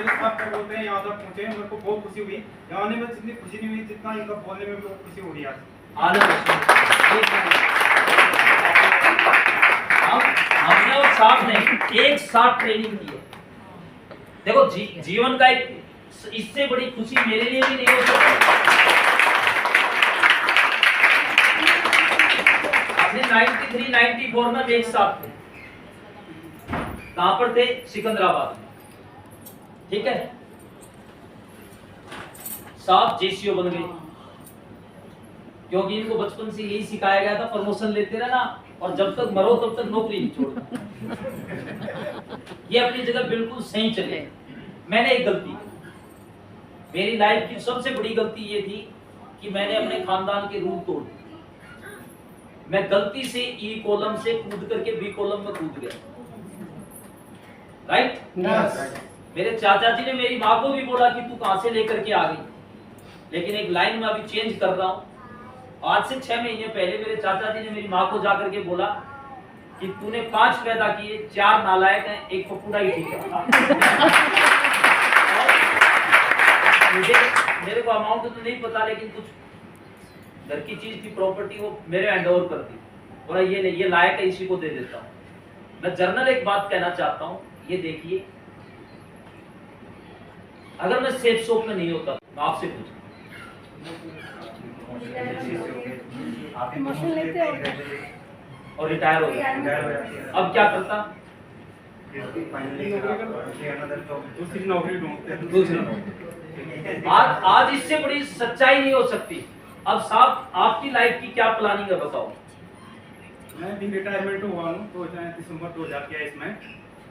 मेरे साथ क्या बोलते हैं यहाँ तक पहुँचे, मेरे को बहुत खुशी हुई। यहाँ आने में जितनी खुशी नहीं हुई जितना इनका बोलने में बहुत खुशी हो रही है। हमने और साहब ने एक साथ ट्रेनिंग की है। देखो जीवन का एक इससे बड़ी खुशी मेरे लिए भी नहीं हो सकती। हमने 93-94 में एक साथ थे। कहां पर थे? सिकंदराबाद में। ठीक है, साहब जेसीओ बन गए क्योंकि इनको बचपन से यही सिखाया गया था, प्रमोशन लेते रहना और जब तक मरो तब तक नौकरी नहीं छोड़ना। ये अपनी जगह बिल्कुल सही चले। मैंने एक गलती, मेरी लाइफ की सबसे बड़ी गलती ये थी कि मैंने अपने खानदान के रूल तोड़ दिए। मैं गलती से ई कॉलम से कूद करके बी कॉलम में कूद गया। राइट? मेरे चाचा जी ने मेरी माँ को भी बोला कि तू कहां से लेकर के आ गई, लेकिन एक लाइन में अभी चेंज कर रहा हूं। आज से 6 महीने पहले मेरे चाचा जी ने मेरी माँ को जाकर के बोला कि तूने 5 पैदा किए, 4 नालायक हैं, एक पप्पूड़ा ही ठीक है। मेरे को अमाउंट तो नहीं पता, लेकिन कुछ घर की चीज की प्रॉपर्टी वो मेरे हैंड ओवर कर दी, बोला ये लायक है, इसी को दे देता हूँ। मैं जर्नल एक बात कहना चाहता हूँ, ये देखिए, अगर मैं सेफ शॉप में नहीं होता तो आपसे पूछूं, और रिटायर हो गया, अब क्या करता? दूसरी नौकरी ढूंढते। आज इससे बड़ी सच्चाई नहीं हो सकती। अब साहब आपकी लाइफ की क्या प्लानिंग है बताओ? मैं भी रिटायरमेंट हुआ हूँ तो दिसंबर 2023 में।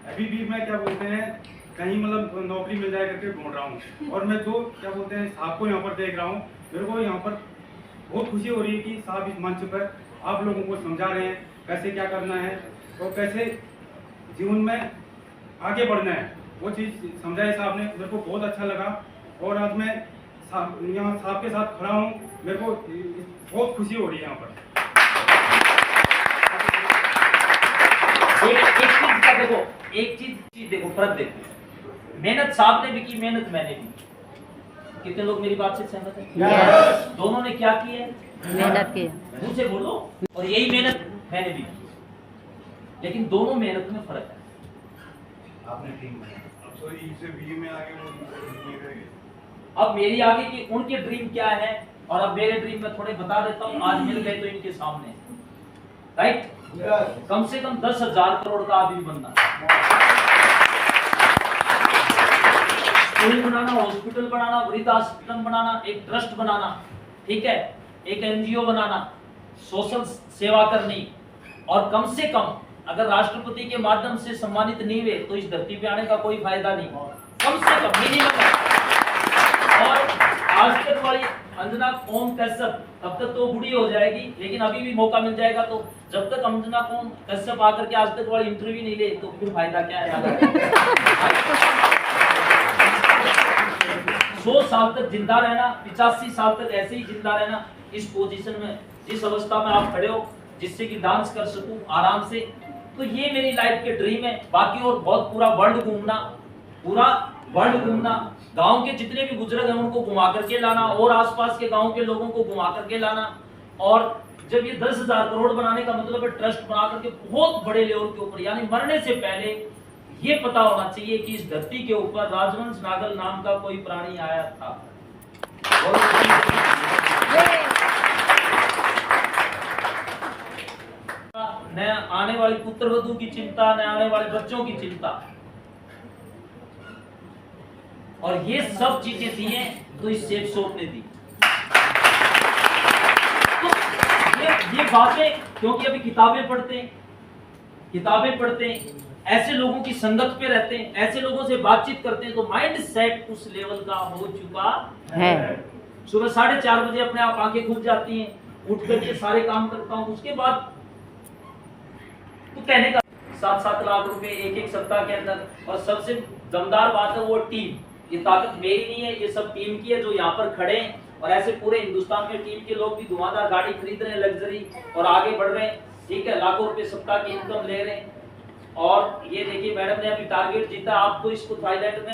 अभी भी मैं क्या बोलते हैं कहीं मतलब नौकरी मिल जाए करके ढूंढ रहा हूँ। और मैं जो क्या बोलते हैं साहब को यहाँ पर देख रहा हूँ, मेरे को यहाँ पर बहुत खुशी हो रही है कि साहब इस मंच पर आप लोगों को समझा रहे हैं कैसे क्या करना है और कैसे जीवन में आगे बढ़ना है। वो चीज़ समझाई साहब ने, मेरे को बहुत अच्छा लगा। और आज मैं यहाँ साहब के साथ खड़ा हूँ, मेरे को बहुत खुशी हो रही है यहाँ पर। एक चीज देखो, फर्क देखो। मेहनत साहब ने भी की, मेहनत मैंने भी। कितने लोग मेरी बात से सहमत हैं? दोनों ने क्या की है? मेहनत की। मुझसे बोलो। और यही मेहनत मैंने भी की, लेकिन दोनों मेहनत में फर्क है। आपने टीम में आगे अब मेरी आगे की उनके ड्रीम क्या है और अब मेरे ड्रीम में थोड़े बता देता हूँ। आज मिल गए तो इनके सामने, राइट? कम से कम 10,000 करोड़ का आदमी बनना, स्कूल बनाना, हॉस्पिटल बनाना, वृद्धाश्रम बनाना, एक ट्रस्ट बनाना, ठीक है, एक एनजीओ बनाना, सोशल सेवा करनी, और कम से कम अगर राष्ट्रपति के माध्यम से सम्मानित नहीं हुए तो इस धरती पे आने का कोई फायदा नहीं। कम से कम मिनिमम। और आज तक वाली अंजना कौन कश्यप तब तक तो बूढ़ी हो जाएगी, लेकिन अभी भी मौका मिल जाएगा। तो जब तक अंजना कौन कश्यप आकर के आज तक वाली इंटरव्यू नहीं ले तो फिर फायदा क्या है? 100 साल तक जिंदा रहना, 85 साल तक ऐसे ही जिंदा रहना, इस पोजीशन में जिस अवस्था में आप खड़े हो, जिससे कि डांस कर सकूं आराम से, तो ये मेरी लाइफ के ड्रीम है। बाकी और बहुत पूरा वर्ल्ड घूमना, गांव के जितने भी बुजुर्ग हैं उनको घुमा करके लाना और आसपास के गांव के लोगों को घुमा करके लाना। और जब ये 10,000 करोड़ बनाने का मतलब है ट्रस्ट बना करके बहुत बड़े लेवल के ऊपर, यानी मरने से पहले ये पता होना चाहिए कि इस धरती के ऊपर राजवंश नागल नाम का कोई प्राणी आया था। न आने वाली पुत्रवधू की चिंता, न आने वाले बच्चों की चिंता, और ये सब चीजें दी हैं तो इस सेफ शॉप ने दी। तो ये बातें, क्योंकि अभी किताबें पढ़ते हैं, ऐसे लोगों की संगत पे रहते हैं, ऐसे लोगों से बातचीत करते हैं, तो माइंड सेट उस लेवल का हो चुका है। सुबह 4:30 बजे अपने आप आंखें खुल जाती हैं, उठ करके सारे काम करता हूँ। उसके बाद तो कहने का 7-7 लाख रुपए एक सप्ताह के अंदर। और सबसे दमदार बात है वो टीम। ये ताकत मेरी नहीं है, ये सब टीम की है जो यहाँ पर खड़े हैं। और ऐसे पूरे हिंदुस्तान में टीम के लोग भी धुआंधार गाड़ी खरीद रहे हैं, लग्जरी, और आगे बढ़ रहे हैं, ठीक है, लाखों रुपए सप्ताह की इनकम ले रहे हैं। और ये देखिए मैडम ने अभी टारगेट जीता, आपको इसको थाईलैंड में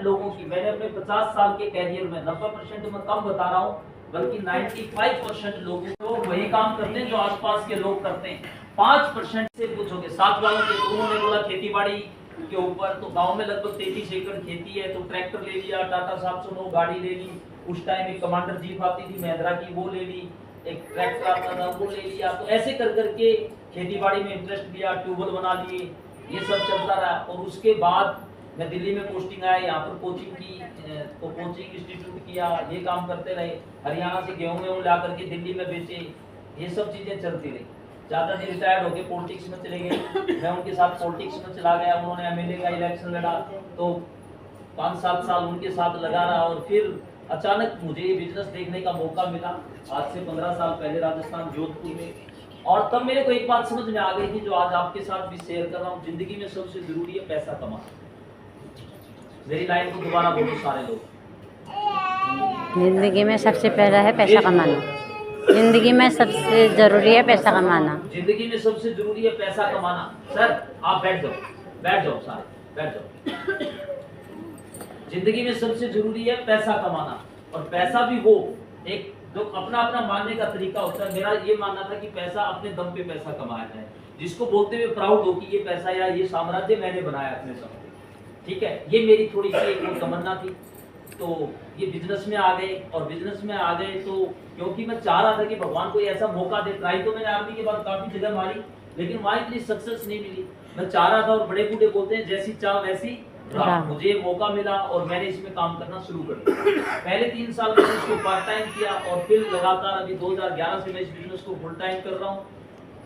लोगों की, मैंने अपने 50 साल के कैरियर में 90% मैं कम बता रहा हूँ, बल्कि 95% लोगों को वही काम करते हैं जो आसपास के लोग करते हैं। 5% से पूछोगे, 7 वालों के, तो उन्होंने बोला खेती बाड़ी के ऊपर, तो गांव में लगभग 33 एकड़ खेती है, तो ट्रैक्टर ले लिया, टाटा 709 गाड़ी ले ली, उस टाइम एक कमांडर जीप आती थी महिंद्रा की, वो ले ली, एक ट्रैक्टर आता था वो ले लिया, तो ऐसे कर करके खेती बाड़ी में इंटरेस्ट लिया, ट्यूबवेल बना लिए, ये सब चलता रहा। और उसके बाद मैं दिल्ली में पोस्टिंग आया, यहाँ पर कोचिंग की, तो कोचिंग इंस्टीट्यूट किया, ये काम करते रहे, हरियाणा से गेहूँ ला करके दिल्ली में बेचे, ये सब चीजें चलती रही। चाचा जी रिटायर्ड होके पॉलिटिक्स में चले गए, मैं उनके साथ पॉलिटिक्स में चला गया, उन्होंने एमएलए का इलेक्शन लड़ा, तो 5-7 साल उनके साथ लगा रहा, और फिर अचानक मुझे ये बिजनेस देखने का मौका मिला, आज से 15 साल पहले राजस्थान जोधपुर में। और तब मेरे को एक बात समझ में आ गई थी, जो आज आपके साथ भी शेयर कर रहा हूँ, जिंदगी में सबसे जरूरी है पैसा कमाना। मेरी लाइन को दोबारा बोलो सारे लोग, जिंदगी में सबसे पहला है पैसा कमाना, जिंदगी में सबसे जरूरी है पैसा कमाना, जिंदगी में सबसे जरूरी है पैसा कमाना। सर आप बैठ जाओ सारे बैठ जाओ। जिंदगी में सबसे जरूरी है पैसा कमाना, और पैसा भी वो एक जो अपना अपना मानने का तरीका होता है। मेरा ये मानना था कि पैसा अपने दम पे पैसा कमाया जाए, जिसको बोलते हुए प्राउड हो कि ये पैसा या ये साम्राज्य मैंने बनाया अपने समय, ठीक है, ये मेरी थोड़ी सी एक तमन्ना थी। तो ये बिजनेस में आ गए, और बिजनेस में आ गए तो क्योंकि मैं चाह रहा था कि भगवान कोई ऐसा मौका दे। ट्राई तो मैंने आर्मी के बाद काफी जगह मारी, लेकिन वहां इतनी सक्सेस नहीं मिली। मैं चाह रहा था, और बड़े बूढ़े बोलते हैं जैसी चाह वैसी राह। मुझे मौका मिला और मैंने इसमें काम करना शुरू कर दिया। पहले 3 साल मैंने इसको पार्ट टाइम किया, और फिर लगातार अभी 2011 से मैं इस बिजनेस को फुल टाइम कर रहा हूँ।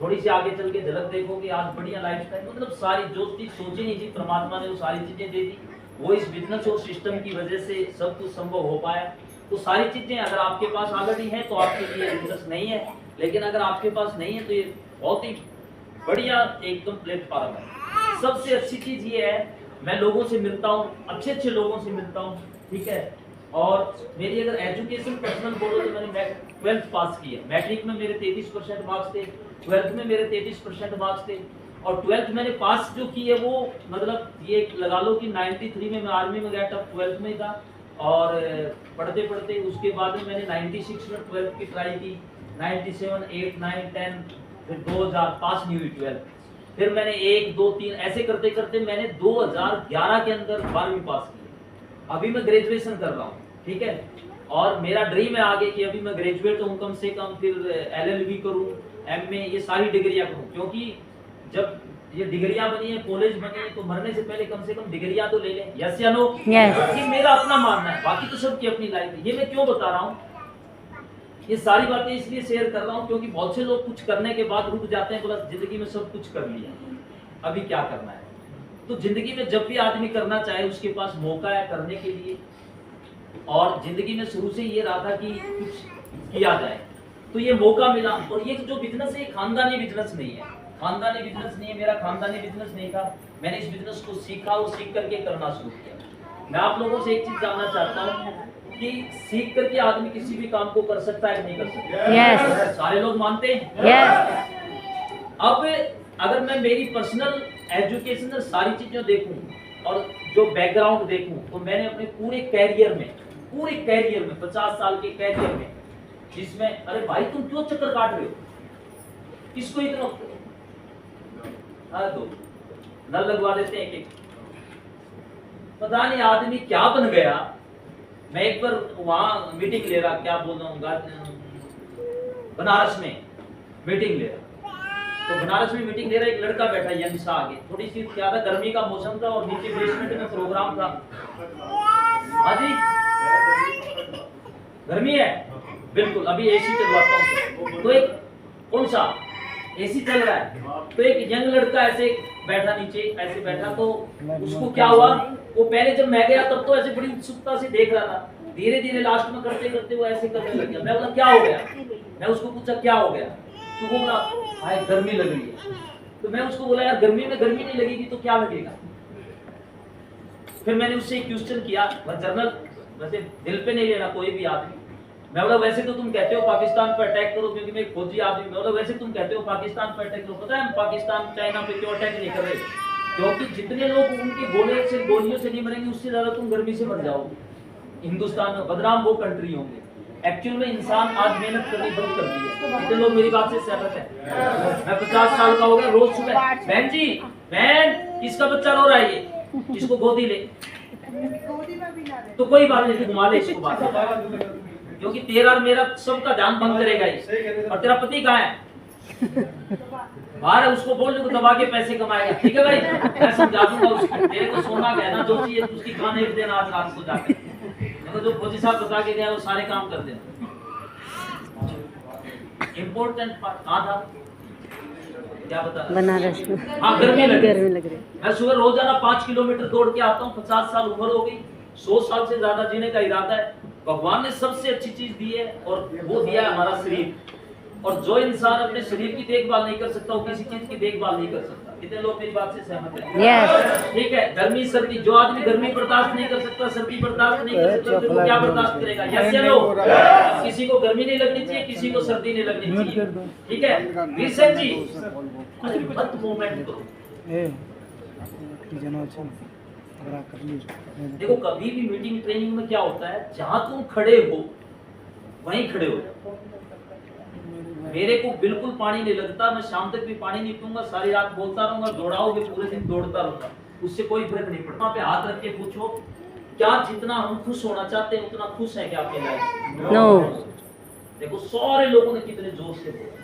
थोड़ी सी आगे चल के झलक देखोगे, आज बढ़िया लाइफस्टाइल, मतलब सारी जो चीज सोची नहीं थी परमात्मा ने वो सारी चीजें दे दी। वो इस बिजनेस और सिस्टम की वजह से सब कुछ संभव हो पाया। तो सारी चीजें अगर आपके पास ऑलरेडी है तो आपके लिए बिजनेस नहीं है, लेकिन अगर आपके पास नहीं है तो ये बहुत ही बढ़िया एकदम प्लेटफॉर्म है। सबसे अच्छी चीज ये है, मैं लोगों से मिलता हूँ, अच्छे अच्छे लोगों से मिलता हूँ, ठीक है। और मेरी अगर एजुकेशन पर्सनल बोलो तो मैंने 12th पास की है। मैट्रिक में मेरे 33% मार्क्स थे, 12th में मेरे 33% मार्क्स थे, और 12th मैंने पास जो की है वो मतलब ये लगा लो कि 93 में मैं आर्मी में गया, तब 12th में था। और पढ़ते पढ़ते उसके बाद में मैंने 96 में 12th की ट्राई की, 97, 8, 9, 10, फिर 2000 पास नहीं हुई 12th। फिर मैंने 1, 2, 3 ऐसे करते करते मैंने 2011 के अंदर 12वीं पास की। अभी मैं ग्रेजुएशन कर रहा हूँ, ठीक है। और मेरा ड्रीम है आगे कि अभी मैं ग्रेजुएट हूँ कम से कम, फिर LLB करूँ, MA, ये सारी डिग्रियाँ करूँ, क्योंकि जब ये डिग्रियां बनी है, कॉलेज बने हैं, तो मरने से पहले कम से कम डिग्रियां तो ले लें। यस या नो? ये मेरा अपना मानना है, बाकी तो सबकी अपनी लाइफ है। ये मैं क्यों बता रहा हूँ, ये सारी बातें इसलिए शेयर कर रहा हूँ क्योंकि बहुत से लोग कुछ करने के बाद रुक जाते हैं, बोला जिंदगी में सब कुछ कर लिया, अभी क्या करना है। तो जिंदगी में जब भी आदमी करना चाहे उसके पास मौका है करने के लिए। और जिंदगी में शुरू से ये रहा था कि कुछ किया जाए, तो ये मौका मिला। और ये जो बिजनेस है, खानदानी बिजनेस नहीं है, खानदानी बिजनेस नहीं है, मेरा खानदानी बिजनेस नहीं था। मैंने इस बिजनेस को सीखा और सीख करके करना शुरू किया। मैं आप लोगों से एक चीज जानना चाहता हूँ कि सीख करके आदमी किसी भी काम को कर सकता है, नहीं कर सकता? Yes. सारे लोग मानते हैं? Yes. अब अगर मैं मेरी पर्सनल एजुकेशनल सारी चीजें देखूं और जो बैकग्राउंड देखूं, तो मैंने अपने पूरे कैरियर में 50 साल के कैरियर में, जिसमें अरे भाई तुम क्यों चक्कर काट रहे हो, किसको इतना दो नल लगवा देते हैं एक, पता नहीं आदमी क्या बन गया। मैं एक बार वहां मीटिंग ले रहा, क्या बोल रहा हूँ, बनारस में मीटिंग ले रहा, तो बनारस में मीटिंग ले रहा, एक लड़का बैठा यंग सा आगे, थोड़ी सी क्या था, गर्मी का मौसम था और नीचे बेसमेंट में प्रोग्राम था। हाँ जी, गर्मी है, बिल्कुल, अभी एसी चलवाता हूँ। तो एक कौन सा एसी चल रहा है, तो एक यंग लड़का ऐसे बैठा नीचे, ऐसे बैठा, तो उसको क्या हुआ, वो पहले जब मैं गया तब तो ऐसे बड़ी उत्सुकता से देख रहा था, धीरे धीरे लास्ट में करते करते वो ऐसे करने लग गया। मैं बोला क्या हो गया, मैं उसको पूछा क्या हो गया, तो वो बोला भाई गर्मी लग रही है। तो मैं उसको बोला यार गर्मी में गर्मी नहीं लगेगी तो क्या लगेगा। फिर मैंने उससे एक क्वेश्चन किया, जनरल, वैसे दिल पे नहीं लेना कोई भी आदमी, मैं बोला वैसे तो तुम कहते हो पाकिस्तान पर अटैक करो, क्योंकि मैं एक फौजी आदमी। मैं बोला वैसे तुम कहते हो पाकिस्तान पर अटैक करो, पता है हम पाकिस्तान चाइना पे क्यों अटैक नहीं कर रहे? क्योंकि जितने लोग उनके गोलियों से नहीं मरेंगे, उससे ज्यादा तुम गर्मी से मर जाओगे। हिंदुस्तान में बदनाम वो कंट्री होंगे। एक्चुअल में इंसान आज मेहनत करनी बंद कर दी है। इतने लोग मेरी बात से सहमत है। मैं 50 साल का हो गया, रोज सुबह बहन जी बहन किसका बच्चा रो रहा है, ये इसको गोदी ले, तो कोई बात नहीं, घुमा ले इसको बात, क्योंकि तेरा और मेरा सबका ध्यान भंग करेगा ये। और तेरा पति कहाँ है? बाहर है, उसको बोल दो दबा के पैसे कमाएगा, ठीक है भाई? मैं समझा दूंगा उसको, तेरे को सोना गहना जो चाहिए उसकी खाने भी देना आज रात को जाकर, तो जो फौजी साहब बता के गया वो सारे काम कर देना। इम्पोर्टेंट पार्ट कहाँ था, क्या बता? बनारस में। हाँ, गर्मी लग रही। मैं सुबह रोजाना 5 किलोमीटर दौड़ के आता हूँ। 50 साल उम्र हो गई, 100 साल से ज्यादा जीने का इरादा है। भगवान ने सबसे अच्छी चीज दी है और वो दिया है हमारा शरीर। और जो इंसान अपने शरीर की देखभाल नहीं कर सकता वो किसी चीज की देखभाल नहीं कर सकता। कितने लोग मेरी बात से सहमत हैं? यस। ठीक है, गर्मी सर्दी, जो आदमी गर्मी बर्दाश्त नहीं कर सकता, सर्दी बर्दाश्त नहीं कर सकता, फिर वो क्या बर्दाश्त करेगा? यस या नो? किसी को गर्मी नहीं लगनी चाहिए, किसी को सर्दी नहीं लगनी चाहिए, ठीक है? विल्सन जी मत मूवमेंट करो। देखो कभी भी मीटिंग ट्रेनिंग में क्या होता है, जहां तुम खड़े हो वहीं खड़े हो। मेरे को बिल्कुल पानी नहीं लगता, मैं शाम तक भी पानी नहीं पीऊंगा, सारी रात बोलता रहूंगा, दौड़ाओगे पूरे दिन दौड़ता रहूंगा, उससे कोई फर्क नहीं पड़ता। वहां पे हाथ रख के पूछो क्या जितना हम खुश होना चाहते हैं उतना खुश है क्या आपके लाइफ? नो। देखो सारे लोगों ने कितने जोर से बोला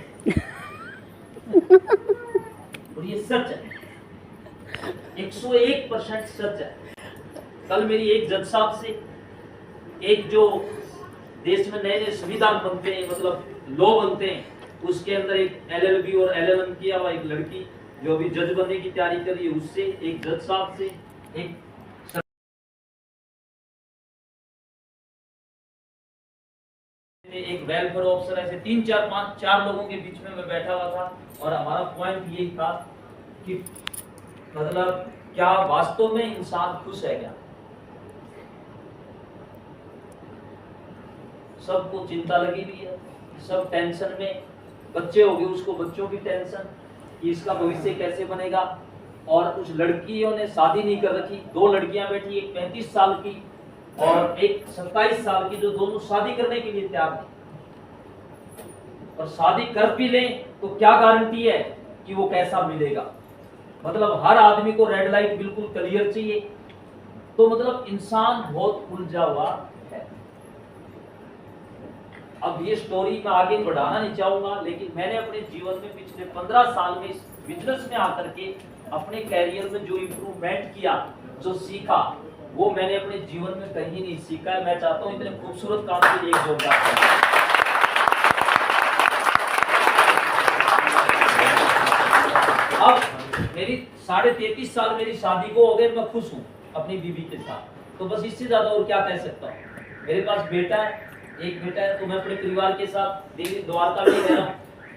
और ये सच है, 101% सच है। कल मेरी एक जज साहब से, एक जो देश में नए नए संविधान बनते हैं, मतलब लॉ बनते हैं, उसके अंदर एक LLB और LLM किया हुआ एक लड़की जो अभी जज बनने की तैयारी कर रही है, उससे, एक जज साहब से, एक वेलफेयर ऑफिसर, ऐसे 3-4 लोगों के बीच में मैं बैठा हुआ था। और हमारा पॉइंट यही था कि मतलब क्या वास्तव में इंसान खुश है क्या? सबको चिंता लगी हुई है, सब टेंशन में, बच्चे हो गए उसको बच्चों की टेंशन कि इसका भविष्य कैसे बनेगा। और कुछ लड़कियों ने शादी नहीं कर रखी, 2 लड़कियां बैठी, एक 35 साल की और एक 27 साल की, जो दोनों शादी करने के लिए तैयार थी। और शादी कर भी लें तो क्या गारंटी है कि वो कैसा मिलेगा? मतलब हर आदमी को रेड लाइट बिल्कुल क्लियर चाहिए। तो मतलब इंसान बहुत उलझा हुआ है। अब ये स्टोरी मैं आगे बढ़ाना नहीं चाहूंगा, लेकिन मैंने अपने जीवन में पिछले 15 साल में इस बिजनेस में आकर के अपने कैरियर में जो इम्प्रूवमेंट किया, जो सीखा, वो मैंने अपने जीवन में कहीं नहीं सीखा है। मैं चाहता हूँ इतने खूबसूरत काम के लिए एक जोरदार। अब मेरी 33.5 साल मेरी शादी को हो गए, मैं खुश हूँ अपनी बीवी के साथ, तो बस इससे ज्यादा और क्या कह सकता हूँ। मेरे पास बेटा है, एक बेटा है, तो मैं अपने परिवार के साथ देवी द्वारका में रह रहा हूँ।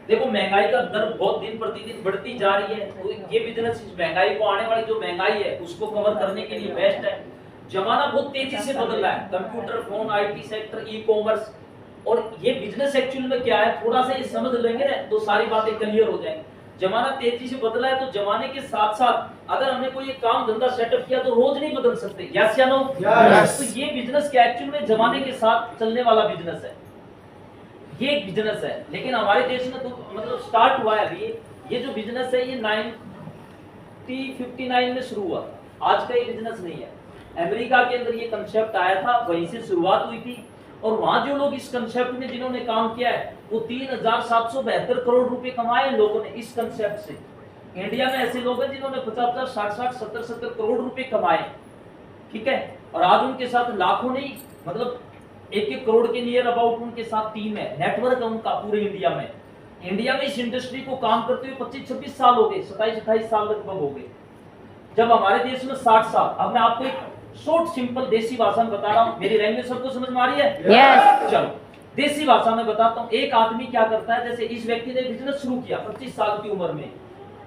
देखो महंगाई का दर बहुत दिन प्रतिदिन बढ़ती जा रही है, तो ये बिजनेस इस महंगाई को, आने वाली जो महंगाई है उसको कवर करने के लिए बेस्ट है। जमाना बहुत तेजी से बदल रहा है, computer, phone, IT sector, ecommerce, और ये बिजनेस एक्चुअल में क्या है, थोड़ा सा ये समझ लेंगे ना तो सारी बातें क्लियर हो जाएंगी। जमाना तेजी से बदला है, तो जमाने के साथ साथ अगर हमने कोई काम धंधा सेटअप किया तो रोज नहीं बदल सकते, यस या नो? तो ये बिजनेस क्या एक्चुअल में जमाने के साथ चलने वाला बिजनेस है, ये एक बिजनेस है। लेकिन हमारे देश में तो मतलब स्टार्ट हुआ है अभी, ये जो बिजनेस है ये 1959 में शुरू हुआ, आज का ये बिजनेस नहीं है। अमेरिका के अंदर ये कंसेप्ट आया था, वहीं से शुरुआत हुई थी। और वहां जो लोग इस कंसेप्ट में जिन्होंने काम किया है, वो 3772 करोड़ रुपए कमाए लोगों ने इस कंसेप्ट से। इंडिया में ऐसे लोग हैं जिन्होंने 50-50, 60-60, 70-70 करोड़ रुपए कमाए, ठीक है। और आज उनके साथ लाखों नहीं, मतलब 1-1 करोड़ के नियर अबाउट उनके साथ टीम है, नेटवर्क है उनका पूरे इंडिया में। इंडिया में इस इंडस्ट्री को काम करते हुए 25-26 साल हो गए, 27-28 साल लगभग हो गए, जब हमारे देश में 60 साल। अब मैं आपको एक शॉर्ट सिंपल देसी भाषा में बता रहा हूँ, मेरी लैंग्वेज सबको समझ में आ रही है? Yes. चलो देसी भाषा में बताता हूँ। एक आदमी क्या करता है, जैसे इस व्यक्ति ने बिजनेस शुरू किया 25 साल की उम्र में,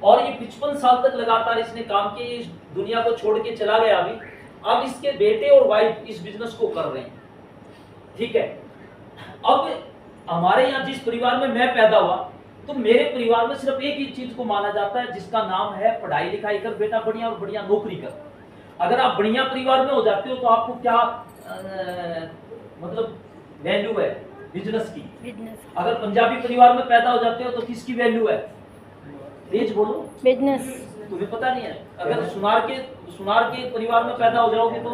और ये 55 साल तक लगातार इसने काम किया, इस दुनिया को छोड़ के चला गया अभी। अब इसके बेटे और वाइफ इस बिजनेस को कर रहे हैं, ठीक है। अब हमारे यहाँ जिस परिवार में मैं पैदा हुआ, तो मेरे परिवार में सिर्फ एक ही चीज को माना जाता है, जिसका नाम है पढ़ाई लिखाई कर बेटा, बढ़िया और बढ़िया नौकरी कर। अगर आप बढ़िया परिवार में हो जाते हो तो आपको क्या मतलब वैल्यू है बिजनेस की। अगर पंजाबी परिवार में पैदा हो जाते हो तो किसकी वैल्यू है? तेज बोलो। बिजनेस। तुम्हें पता नहीं है? अगर सुनार के परिवार में पैदा हो जाओगे तो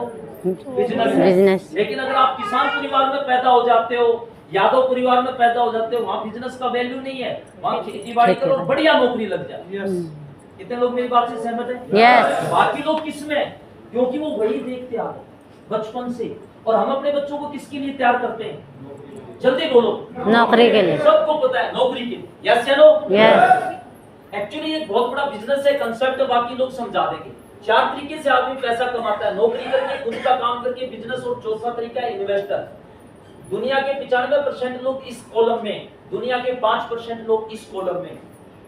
बिजनेस। लेकिन अगर आप किसान परिवार में पैदा हो जाते हो, यादव परिवार में पैदा हो जाते हो, वहाँ बिजनेस का वैल्यू नहीं है, वहाँ खेती बाड़ी करो, बढ़िया नौकरी लग जाए। कितने लोग मेरी बात से सहमत है? यस। बाकी लोग किसमें? क्योंकि वो वही देखते आ रहे बचपन से। और हम अपने बच्चों को किसके लिए तैयार करते हैं? जल्दी बोलो। नौकरी के लिए। सबको पता है नौकरी के लिए। यस या नो? यस। एक्चुअली एक बहुत बड़ा बिजनेस है, कंसेप्ट है, बाकी लोग समझा देंगे। 4 तरीके से आदमी पैसा कमाता है, नौकरी करके, खुद का काम करके, बिजनेस, और चौथा तरीका है इन्वेस्टर। दुनिया के 95% लोग इस कॉलम में, दुनिया के 5% लोग इस कॉलम में।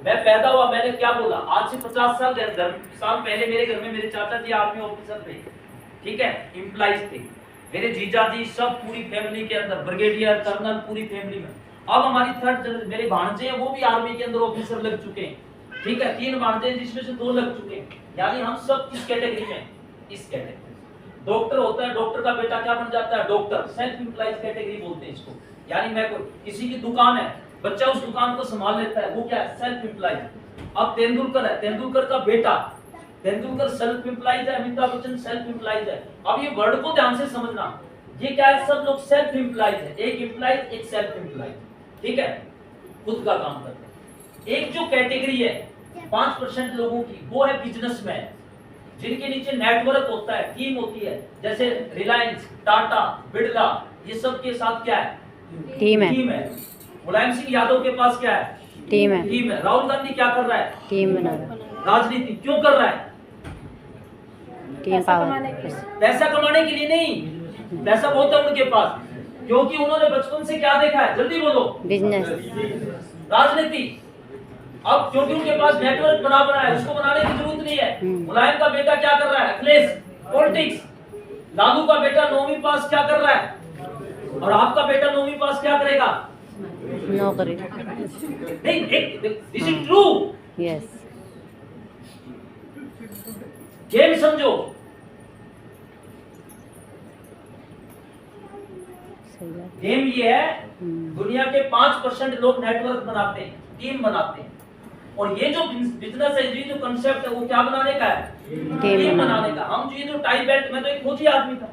मैं पैदा हुआ, मैंने क्या बोला, आज से 50 साल पहले मेरे घर में मेरे चाचा जी आर्मी ऑफिसर थे, ठीक है, एम्प्लॉइज थे। मेरे जीजा जी सब पूरी फैमिली के अंदर, ब्रिगेडियर, कर्नल, पूरी फैमिली में। अब हमारी थर्ड, मेरे भांजे हैं वो भी आर्मी के अंदर ऑफिसर लग चुके हैं, ठीक है, 3 भांजे हैं जिसमें से 2 लग चुके हैं। यानी हम सब किस कैटेगरी में? इस कैटेगरी। डॉक्टर होता है, डॉक्टर का बेटा क्या बन जाता है? डॉक्टर। सेल्फ एम्प्लॉयड कैटेगरी बोलते हैं इसको। यानी मैं किसी की दुकान है, बच्चा उस दुकान को संभाल लेता है, वो क्या है? Self employed. अब तेंदुलकर है, तेंदुलकर का बेटा, तेंदुलकर सेल्फ एम्प्लॉयड है, अमिताभ बच्चन सेल्फ एम्प्लॉयड है। अब ये वर्ड को ध्यान से समझना, ये क्या है? सब लोग सेल्फ एम्प्लॉयड है, एक एम्प्लॉयड, एक सेल्फ एम्प्लॉयड, ठीक है, खुद का काम करते हैं। एक जो कैटेगरी है 5% लोगों की, वो है बिजनेसमैन, जिनके नीचे नेटवर्क होता है, टीम होती है, जैसे रिलायंस, टाटा, बिरला, ये सब के साथ क्या है? टीम है। टीम है। मुलायम सिंह यादव के पास क्या है? टीम है। टीम है। राहुल गांधी क्या कर रहा है? टीम बना रहा है। राजनीति क्यों कर रहा है? Team power. पैसा कमाने के लिए नहीं, पैसा बहुत है उनके पास, क्योंकि उन्होंने बचपन से क्या देखा है? जल्दी बोलो। बिजनेस। राजनीति। अब क्योंकि उनके पास नेटवर्क बना है, उसको बनाने की जरूरत नहीं है। मुलायम का बेटा क्या कर रहा है? अखिलेश, पॉलिटिक्स। लालू का बेटा 9वीं पास क्या कर रहा है? और आपका बेटा 9वीं पास क्या करेगा? नौकरी। नहीं, this is true. Yes. Game समझो। गेम ये है, दुनिया के 5% लोग नेटवर्क बनाते हैं, टीम बनाते हैं, और ये जो बिजनेस है, ये जो कंसेप्ट है, वो क्या बनाने का है? टीम बनाने का। हम ये जो टाई बेल्ट, मैं तो एक फौजी आदमी था,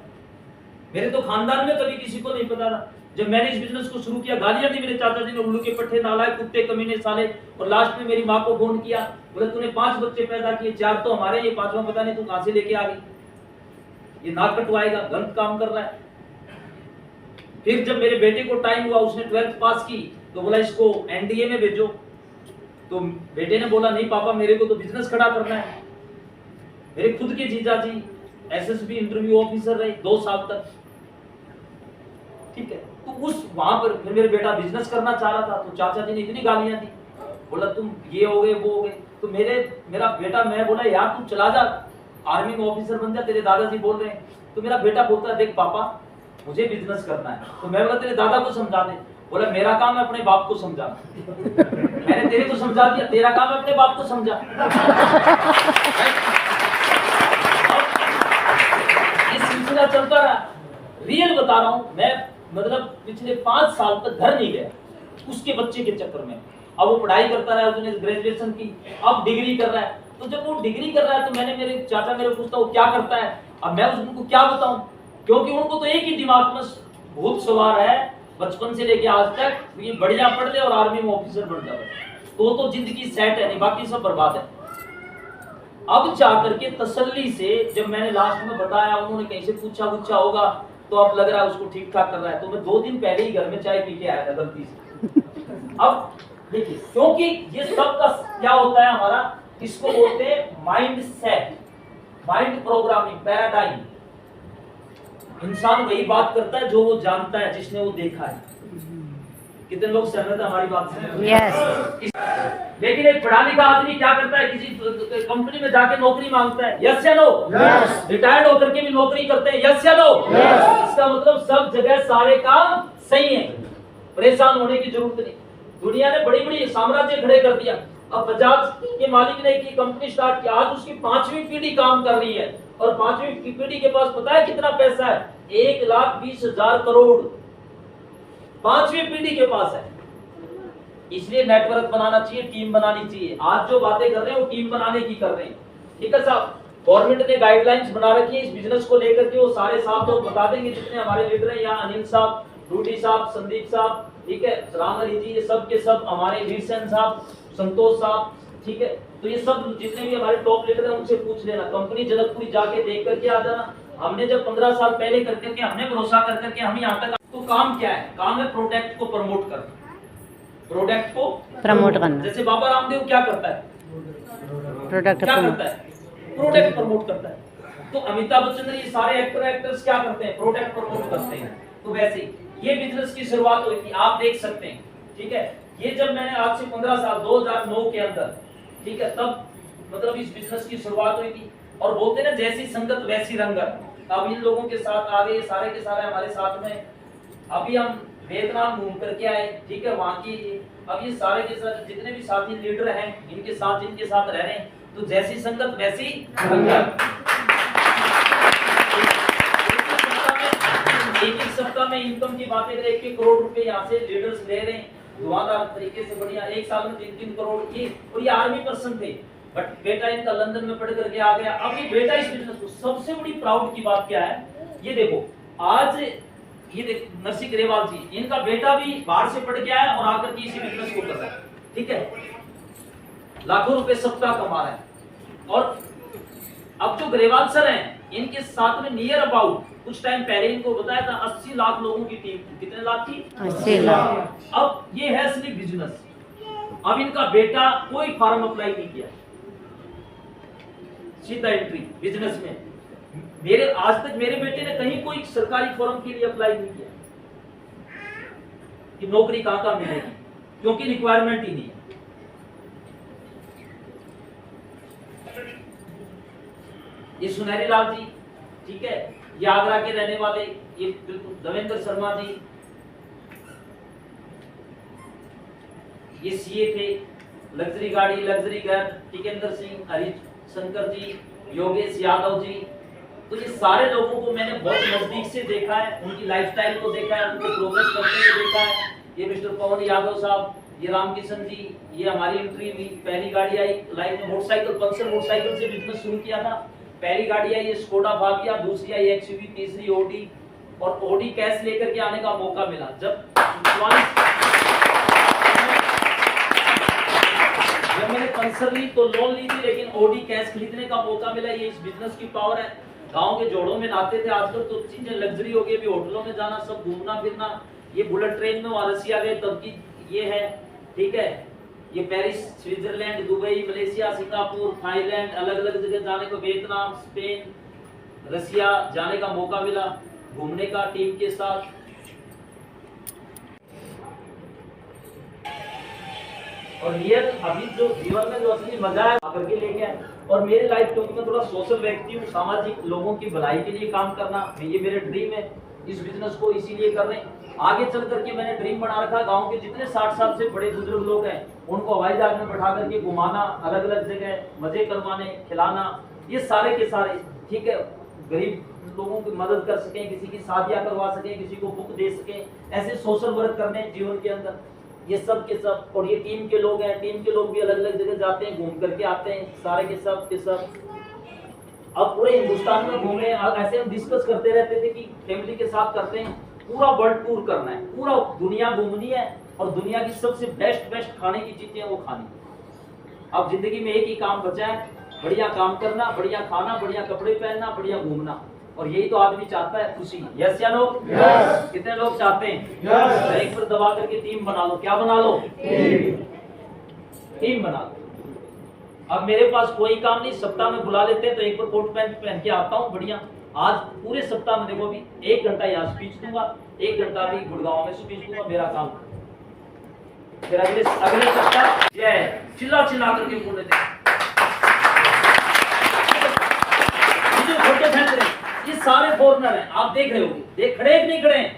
मेरे तो खानदान में कभी किसी को नहीं पता था। जब मैंने इस बिजनेस को शुरू किया, गालियां दी मेरे चाचा जी ने, उल्लू के पट्टे, नालायक, कुत्ते, कमीने, साले, और लास्ट में मेरी माँ को फोन किया, बोले तूने 5 बच्चे पैदा किए, 4 तो हमारे, ये 5वां पता नहीं तू कहां से लेके आ गई, ये नाक कटवाएगा, गलत काम कर रहा है। फिर जब मेरे बेटे को टाइम हुआ, उसने 12th पास की, तो बोला इसको एनडीए में भेजो। तो बेटे ने बोला नहीं पापा, मेरे को तो बिजनेस खड़ा करना है। मेरे खुद के जीजा जी एसएसबी इंटरव्यू ऑफिसर रहे 2 साल तक, ठीक है। तो उस वहां पर फिर मेरे बेटा बिजनेस करना चाह रहा था, तो चाचा जी ने इतनी गालियां दी, बोला तुम ये हो गए, वो हो गए। तो मेरा बेटा, मैं बोला यार तू चला जा, आर्मी में ऑफिसर बन जा, तेरे दादाजी बोल रहे हैं। तो मेरा बेटा बोलता है देख पापा, मुझे बिजनेस करना है। तो मैं बोला तेरे दादा को समझा दे। बोला मेरा काम है अपने बाप को समझाना। मैंने तेरे को समझा दिया, तेरा काम है अपने बाप को समझा। ये सिलसिला चलता रहा। रियल बता रहा हूं मैं, मतलब पिछले 5 साल तक घर नहीं गया उसके बच्चे के चक्कर में। अब वो पढ़ाई करता रहा, उसने ग्रेजुएशन की, अब डिग्री कर रहा है। तो जब वो डिग्री कर रहा है, तो मैंने, मेरे चाचा मेरे पूछता वो क्या करता है, अब मैं उनको क्या बताऊं, क्योंकि उनको तो एक ही दिमाग में भूत सवार है बचपन से लेके आज तक, ये बढ़िया पढ़ ले और आर्मी में ऑफिसर बन जाए, तो जिंदगी सेट है, नहीं बाकी सब बर्बाद है। अब जाकर के तसल्ली से जब मैंने लास्ट में बताया, उन्होंने कहीं से पूछा होगा, तो अब लग रहा है उसको ठीक ठाक कर रहा है। तो मैं 2 दिन पहले ही घर में चाय पी के आया था गलती से। अब देखिए, क्योंकि ये सब का क्या होता है हमारा, इसको बोलते हैं mind set, mind programming, paradigm. इंसान वही बात करता है जो वो जानता है, जिसने वो देखा है। कितने लोग सहमत है हमारी बात से? यस। लेकिन एक पढ़ा लिखा आदमी क्या करता है, किसी कंपनी में जाके नौकरी मांगता है, यस या नो? यस। रिटायर्ड होकर के भी नौकरी करते हैं, यस या नो? यस। इसका मतलब सब जगह सारे काम सही है। परेशान होने की जरूरत नहीं। दुनिया ने बड़ी बड़ी साम्राज्य खड़े कर दिया। अब बजाज के मालिक ने की कंपनी स्टार्ट की, आज उसकी 5वीं पीढ़ी काम कर रही है और 5वीं पीढ़ी के पास पता है कितना पैसा है? 1,20,000 करोड़ 5वीं पीढ़ी के पास है। इसलिए नेटवर्क बनाना चाहिए, टीम बनानी चाहिए। आज जो बातें कर रहे हैं वो टीम बनाने की कर रहे हैं। ठीक है साहब, गवर्नमेंट ने गाइडलाइंस बना रखी है इस बिजनेस को लेकर के, वो सारे साहब लोग बता देंगे जितने हमारे लीडर हैं यहाँ, अनिल साहब, रूडी साहब, संदीप साहब, ठीक है, राम हरी जी, ये सब के सब हमारे वीरसेन साहब, संतोष साहब, ठीक है। तो ये सब जितने भी हमारे टॉप लीडर हैं उनसे पूछ लेना, कंपनी जनकपुरी जाके देख करके आ जाना। हमने जब 15 साल पहले करके हमने भरोसा कर करके हम यहाँ तक, तो काम क्या है? काम है प्रोडक्ट को प्रमोट करना, प्रोडक्ट को प्रमोट करना। जैसे बाबा रामदेव क्या करता है? प्रोडक्ट क्या करता है? प्रोडक्ट प्रमोट करता है। तो अमिताभ बच्चन ये सारे एक्टर्स क्या करते हैं? प्रोडक्ट प्रमोट करते हैं। तो वैसे ही ये बिजनेस की शुरुआत हुई थी, आप देख सकते हैं। ठीक है, ये जब मैंने आज से 15 साल 2009 के अंदर, ठीक है, तब मतलब इस बिजनेस की शुरुआत हुई थी। और बोलते हैं ना जैसी संगत वैसी रंगत। अब इन लोगों के साथ आ गए, सारे के सारे हमारे साथ में। अभी हम वियतनाम घूम करके आए, ठीक है, वहाँ की। अब ये सारे के सारे जितने भी साथी लीडर हैं, इनके साथ जिनके साथ रह रहे हैं, तो जैसी संगत वैसी रंगत। एक सप्ताह में इनकम की बातें करें, 1 करोड़ रुपए यहाँ से लीडर्स ले रहे हैं धुआंधार तरीके से, बढ़िया। एक साल में 3-3 करोड़ की। और ये आर्मी पर्सन थे, बट बेटा इनका लंदन में पढ़ करके आ गया। अब ये बेटा इस बिजनेस को, सबसे बड़ी प्राउड की बात क्या है? ये देखो, आज ये देखो नरसिंह ग्रेवाल जी, इनका बेटा भी बाहर से पढ़ के आया और आकर के इसी बिजनेस को कर रहा है। ठीक है, लाखों रुपए सप्ताह कमा रहे हैं। और अब जो ग्रेवाल सर हैं, इनके साथ में नियर अबाउट कुछ टाइम पहले इनको बताया था 80 लाख लोगों की टीम थी। कितने लाख थी? 80 लाख। अब ये है असली बिजनेस। अब इनका बेटा कोई फॉर्म अप्लाई नहीं किया, सीधा एंट्री बिजनेस में। मेरे आज तक मेरे बेटे ने कहीं कोई सरकारी फॉर्म के लिए अप्लाई नहीं किया कि नौकरी कहां मिलेगी, क्योंकि रिक्वायरमेंट ही नहीं है। ये सुनहरी लाल जी, ठीक है, ये आगरा के रहने वाले, ये बिल्कुल देवेंद्र शर्मा जी, ये सीए थे, लग्जरी गाड़ी, लग्जरी घर, टिकेंद्र सिंह, हरिशंकर जी, योगेश यादव जी। तो ये सारे लोगों को मैंने बहुत नजदीक से देखा है, उनकी लाइफस्टाइल को देखा है, उनको प्रोग्रेस करते हुए देखा है। ये मिस्टर पवन यादव साहब, ये रामकिशन जी, ये हमारी एंट्री हुई, पहली गाड़ी आई लाइफ में मोटरसाइकिल, पल्सर मोटरसाइकिल से बिजनेस शुरू किया था। पहली गाड़ी आई ये स्कोडा फाबिया, दूसरी आई एक्सयूवी, तीसरी ओडी। और ओडी कैश लेकर के आने का मौका मिला जब मैंने पल्सर ली तो लोन ली थी, लेकिन ओडी कैश खरीदने का मौका मिला। ये इस बिजनेस की पावर है। गांव के जोड़ों में नाते थे, आजकल तो चीजें लग्जरी हो गई, अभी होटलों में जाना, सब घूमना फिरना। ये बुलेट ट्रेन में वहां रसिया गए तब की ये है। ठीक है, ये Paris, Switzerland, Dubai, Malaysia, Singapore, Thailand, अलग अलग जगह जाने को, वियतनाम, स्पेन, रसिया जाने का मौका मिला घूमने का टीम के साथ। और ये अभी जो जीवन में जो असली मजा है आकर के लेके आए। और मेरी लाइफ, क्योंकि मैं थोड़ा सोशल व्यक्ति हूँ, सामाजिक लोगों की भलाई के लिए काम करना, ये मेरे ड्रीम है। इस बिजनेस को इसीलिए कर रहे हैं। आगे चल करके मैंने ड्रीम बना रखा, गांव के जितने 60 साल से बड़े बुजुर्ग लोग हैं उनको हवाई जहाज में बैठा करके घुमाना, अलग अलग जगह मजे करवाने, खिलाना, ये सारे के सारे। ठीक है, गरीब लोगों की मदद कर सकें, किसी की शादियां करवा सकें, किसी को बुक दे सकें, ऐसे सोशल वर्क करने जीवन के अंदर, ये सब के सब। और ये टीम के लोग हैं, टीम के लोग भी अलग अलग जगह जाते हैं, घूम करके आते हैं, सारे के सब। अब पूरे हिंदुस्तान में घूम रहे हैं। ऐसे हम डिस्कस करते रहते थे कि फैमिली के साथ करते हैं, पूरा वर्ल्ड टूर करना है, पूरा दुनिया घूमनी है और दुनिया की सबसे बेस्ट खाने की चीजें वो खानी। अब जिंदगी में एक ही काम बचा है, बढ़िया काम करना, बढ़िया खाना, बढ़िया कपड़े पहनना, बढ़िया घूमना। और यही तो आदमी चाहता है, खुशी। यस या नो? यस। कितने लोग चाहते हैं? यस। एक पर दबा करके टीम बना लो। क्या बना लो? टीम बना लो। अब मेरे पास कोई काम नहीं, सप्ताह में बुला लेते हैं तो एक बार कोट पैंट पहन के आता हूँ बढ़िया। आज पूरे सप्ताह में देखो, अभी 1 घंटा यहाँ स्पीच दूंगा, 1 घंटा भी गुड़गांव में स्पीच दूंगा, मेरा काम। फिर अगले सप्ताह जय चिल्ला करके बोल देते हैं। ये सारे फॉरनर हैं, आप देख रहे हो, देख खड़े नहीं खड़े हैं?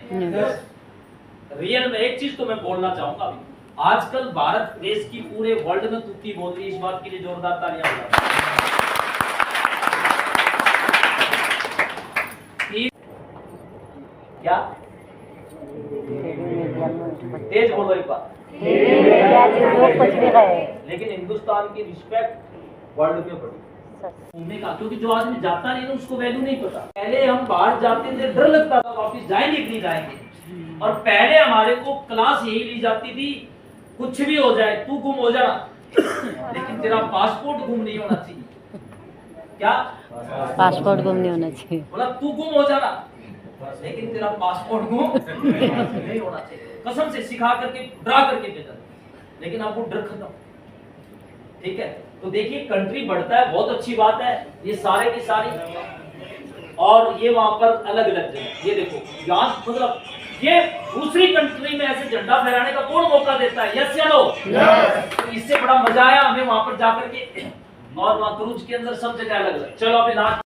रियल में एक चीज तो मैं बोलना चाहूंगा अभी, आजकल भारत देश की पूरे वर्ल्ड में तुक्की बोल रही है, इस बात के लिए जोरदार तालियां बजाओ। क्या तेज बोलो एक बार। कुछ भी कहे लेकिन हिंदुस्तान की रिस्पेक्ट वर्ल्ड में बढ़ी घूमने का, क्योंकि जो आदमी जाता नहीं ना उसको वैल्यू नहीं पता। पहले हम बाहर जाते थे, डर लगता था वापिस जाएंगे कि नहीं जाएंगे, और पहले हमारे को क्लास यही ली जाती थी, कुछ भी हो जाए तू गुम हो जा, लेकिन तेरा पासपोर्ट गुम नहीं होना चाहिए। क्या पासपोर्ट गुम नहीं होना चाहिए। बोला तू गुम हो जाना, लेकिन तेरा पासपोर्ट गुम नहीं होना चाहिए। कसम से सिखा करके डरा करके भेजा, लेकिन अब वो डर खत्म। ठीक है, तो देखिए कंट्री बढ़ता है, बहुत अच्छी बात है। ये सारे की सारी, और ये वहां पर अलग अलग जगह, ये देखो यहाँ मतलब ये दूसरी कंट्री में ऐसे झंडा फहराने का कौन मौका देता है? यस या नो? तो इससे बड़ा मजा आया हमें वहां पर जाकर के, और वहां क्रूज के अंदर सब जगह अलग अलग। चलो अभी लास्ट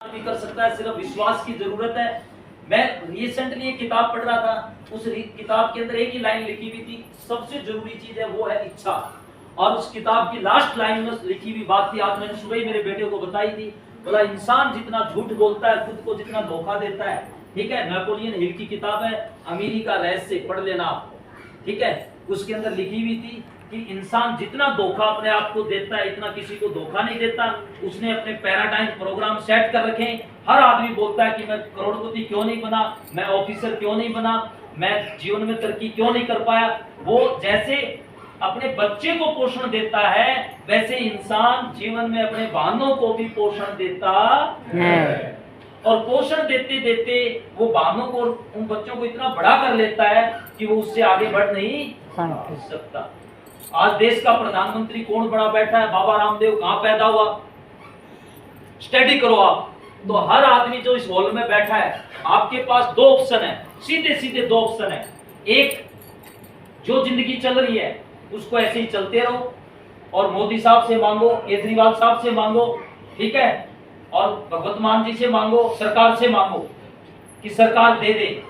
भी कर सकता है, सिर्फ विश्वास की जरूरत है। मैं रिसेंटली एक किताब पढ़ रहा था, उस किताब के अंदर एक ही लाइन लिखी हुई थी, सबसे जरूरी चीज है वो है इच्छा। और उस किताब की लास्ट लाइन में लिखी हुई बात थी, आज मैंने सुबह ही मेरे बेटे को बताई थी। बोला इंसान जितना झूठ बोलता है, खुद को जितना धोखा देता है, ठीक है, नेपोलियन हिल की किताब है अमीरी का रहस्य, पढ़ लेना आप। ठीक है, उसके अंदर लिखी हुई थी कि इंसान जितना धोखा अपने आप को देता है, इतना किसी को धोखा नहीं देता। उसने अपने पैराडाइम प्रोग्राम सेट कर रखे। हर आदमी बोलता है कि मैं करोड़पति क्यों नहीं बना, मैं ऑफिसर क्यों नहीं बना, मैं जीवन में तरक्की क्यों नहीं कर पाया। वो जैसे अपने बच्चे को पोषण देता है, वैसे इंसान जीवन में अपने बहनों को भी पोषण देता है। और पोषण देते देते वो बहनों को, उन बच्चों को इतना बड़ा कर लेता है कि वो उससे आगे बढ़ नहीं सकता। आज देश का प्रधानमंत्री कौन बड़ा बैठा है? बाबा रामदेव कहां पैदा हुआ? स्टडी करो आप, तो हर आदमी जो इस हॉल में बैठा है, आपके पास दो ऑप्शन है, सीधे सीधे दो ऑप्शन है। एक, जो जिंदगी चल रही है उसको ऐसे ही चलते रहो, और मोदी साहब से मांगो, केजरीवाल साहब से मांगो, ठीक है, और भगवत मान जी से मांगो, सरकार से मांगो कि सरकार दे दे,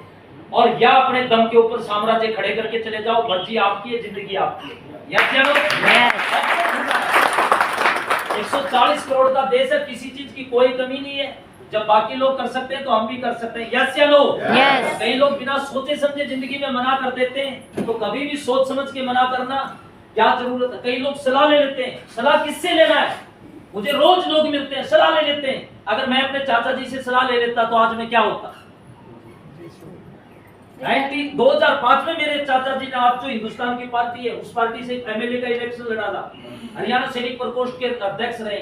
और या अपने दम के ऊपर साम्राज्य खड़े करके चले जाओ। मर्जी आपकी है, जिंदगी आपकी है। यस या नो? 140 करोड़ का देश है, किसी चीज की कोई कमी नहीं है। जब बाकी लोग कर सकते हैं तो हम भी कर सकते हैं। यस या नो? कई लोग बिना सोचे समझे जिंदगी में मना कर देते हैं, तो कभी भी सोच समझ के मना करना क्या जरूरत है। कई लोग सलाह ले लेते हैं, सलाह किससे लेना है? मुझे रोज लोग मिलते हैं, सलाह ले लेते हैं। अगर मैं अपने चाचा जी से सलाह ले लेता तो आज मैं क्या होता? 2005 में मेरे चाचा जी ने, आप जो हिंदुस्तान की पार्टी है, उस पार्टी से एमएलए का इलेक्शन लड़ा था, हरियाणा सैनिक प्रकोष्ठ के अध्यक्ष रहे।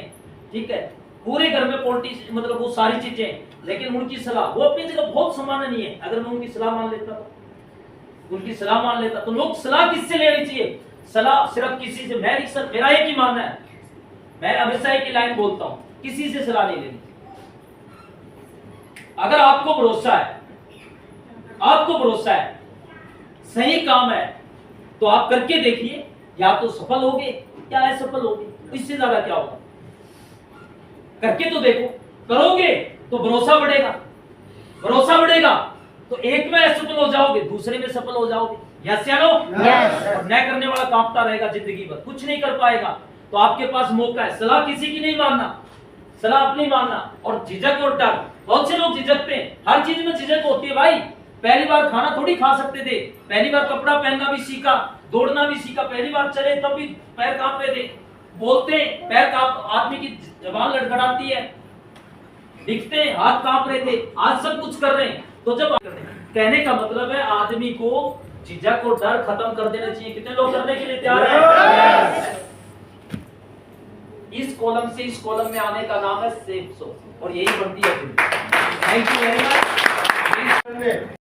ठीक है, पूरे घर में पॉलिटिक्स, मतलब वो सारी चीजें, लेकिन उनकी सलाह, वो अपनी जगह बहुत सम्माननीय है। अगर मैं उनकी सलाह मान लेता तो, उनकी सलाह मान लेता तो लोग सलाह किससे लेनी चाहिए? सलाह सिर्फ किसी से, मैं सर मेरा एक ही मानना है, मैं हमेशा एक ही लाइन बोलता हूं, किसी से सलाह नहीं लेनी। अगर आपको भरोसा है, आपको भरोसा है, सही काम है, तो आप करके देखिए, या तो सफल होगे या असफल होगे, इससे ज्यादा क्या होगा। करके तो देखो, करोगे तो भरोसा बढ़ेगा, भरोसा बढ़ेगा तो एक में असफल हो जाओगे, दूसरे में सफल हो जाओगे। यस या नो? यस। न करने वाला कांपता रहेगा जिंदगी भर, कुछ नहीं कर पाएगा। तो आपके पास मौका है, सलाह किसी की नहीं मानना, सलाह अपनी मानना। और झिझक और डर, बहुत से लोग झिझकते हैं, हर चीज में झिझक होती है भाई। पहली बार खाना थोड़ी खा सकते थे, पहली बार कपड़ा पहनना भी सीखा, दौड़ना भी सीखा, पहली बार चले तब भी पैर कांप रहे थे, बोलते पैर कांप, आदमी की जबान लड़खड़ाती है, दिखते हाथ कांप रहे थे, आज सब कुछ कर रहे हैं। तो जब कहने का मतलब है आदमी को झिझक और डर खत्म कर देना चाहिए। कितने लोग करने के लिए तैयार हैं? इस कॉलम से इस कॉलम में आने का नाम है सेफ सोच, और यही बनती है। Thank you very much.